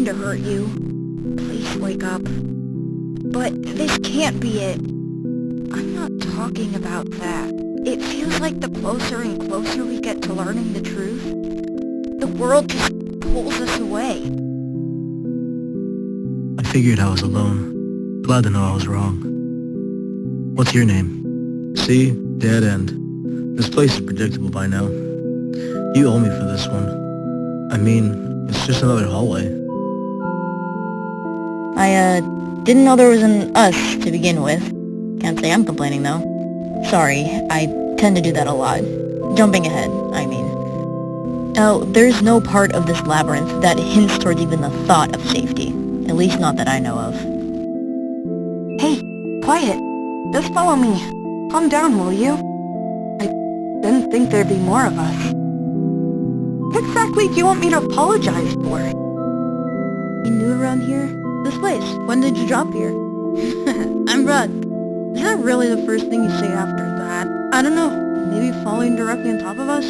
mean to hurt you. Please wake up. But this can't be it. I'm not talking about that. It feels like the closer and closer we get to learning the truth, the world just pulls us away. I figured I was alone. Glad to know I was wrong. What's your name? See? Dead end. This place is predictable by now. You owe me for this one. I mean, it's just another hallway. I didn't know there was an us to begin with. Can't say I'm complaining, though. Sorry, I tend to do that a lot. Jumping ahead, I mean. Oh, there's no part of this labyrinth that hints towards even the thought of safety. At least not that I know of. Hey, quiet. Just follow me. Calm down, will you? I didn't think there'd be more of us. What exactly do you want me to apologize for? You new around here? This place. When did you drop here? I'm Runk. Is that really the first thing you say after that? I don't know. Maybe falling directly on top of us?